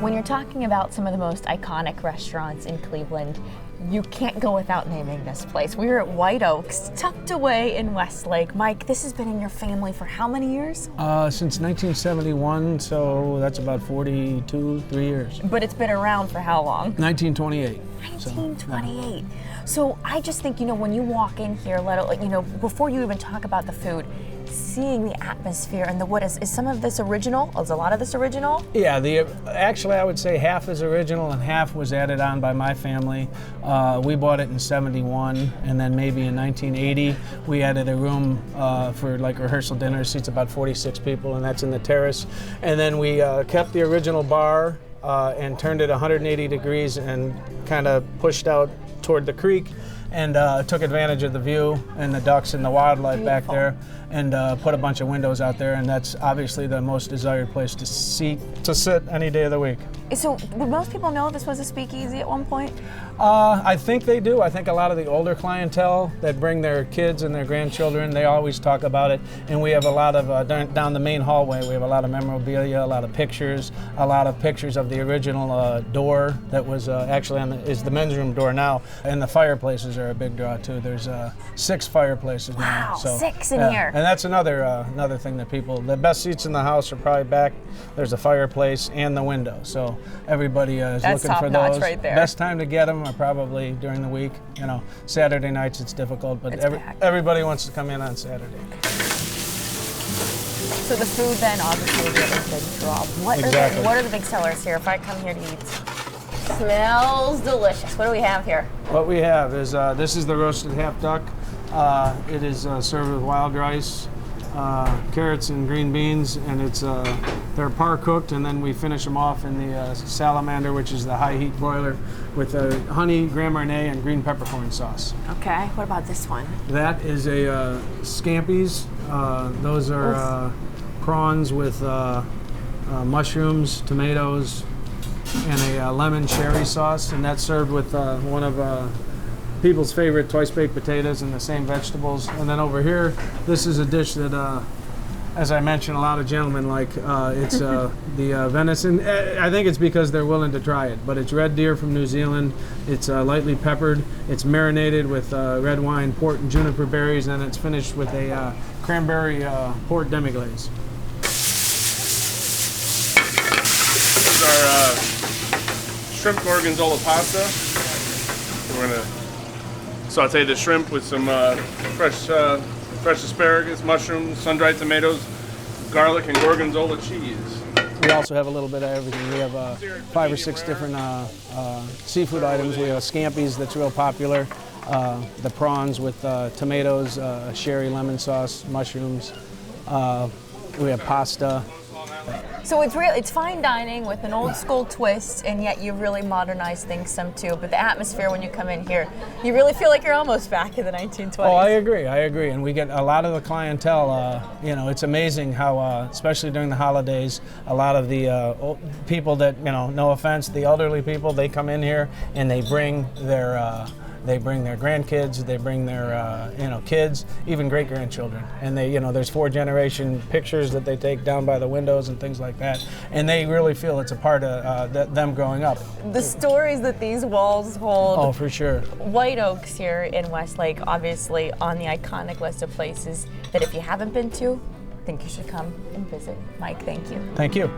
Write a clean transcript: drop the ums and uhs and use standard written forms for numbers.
When you're talking about some of the most iconic restaurants in Cleveland, you can't go without naming this place. We're at White Oaks, tucked away in Westlake. Mike, this has been in your family for how many years? Since 1971, so that's about 3 years. But it's been around for how long? 1928. 1928. So I just think, when you walk in here, before you even talk about the food, seeing the atmosphere and the wood, is some of this original? Is a lot of this original? Yeah, actually I would say half is original and half was added on by my family. We bought it in 71, and then maybe in 1980 we added a room for like rehearsal dinners, seats about 46 people, and that's in the terrace. And then we kept the original bar and turned it 180 degrees and kind of pushed out toward the creek, and took advantage of the view and the ducks and the wildlife back there, and put a bunch of windows out there, and that's obviously the most desired place to sit any day of the week. So would most people know this was a speakeasy at one point? I think they do. I think a lot of the older clientele that bring their kids and their grandchildren, they always talk about it. And we have a lot of, down the main hallway, we have a lot of memorabilia, a lot of pictures of the original door that was actually is the men's room door now. And the fireplaces are a big draw too. There's 6 fireplaces now. Wow, So, 6 in here. And that's another thing that the best seats in the house are probably back. There's a fireplace and the window. So everybody is That's looking for top notch those. right there. Best time to get them are probably during the week. Saturday nights it's difficult, but everybody wants to come in on Saturday. So the food then obviously will be a big draw. What are the big sellers here if I come here to eat? Smells delicious. What do we have here? What we have is, this is the roasted half duck. It is served with wild rice, carrots and green beans, and they're par cooked, and then we finish them off in the salamander, which is the high heat broiler, with honey, Grand Marnier, and green peppercorn sauce. Okay, what about this one? That is a scampies. Those are prawns with mushrooms, tomatoes, and a lemon cherry sauce, and that's served with one of people's favorite twice baked potatoes and the same vegetables. And then over here, this is a dish that, as I mentioned, a lot of gentlemen like. It's the venison. I think it's because they're willing to try it, but it's red deer from New Zealand. It's lightly peppered. It's marinated with red wine, port, and juniper berries, and it's finished with a cranberry port demi-glaze. This is our shrimp gorgonzola pasta. We're gonna saute the shrimp with some fresh asparagus, mushrooms, sun-dried tomatoes, garlic, and gorgonzola cheese. We also have a little bit of everything. We have 5 or 6 different seafood items. We have scampies that's real popular, the prawns with tomatoes, sherry lemon sauce, mushrooms. We have pasta. So it's fine dining with an old school twist, and yet you really modernize things some too. But the atmosphere when you come in here, you really feel like you're almost back in the 1920s. Oh, I agree. And we get a lot of the clientele. It's amazing how, especially during the holidays, a lot of the people that, no offense, the elderly people, they come in here and they bring their grandkids, they bring their kids, even great grandchildren, and they there's 4-generation pictures that they take down by the windows and things like that, and they really feel it's a part of them growing up. The stories that these walls hold. Oh, for sure. White Oaks here in Westlake, obviously on the iconic list of places that if you haven't been to, I think you should come and visit. Mike, thank you. Thank you.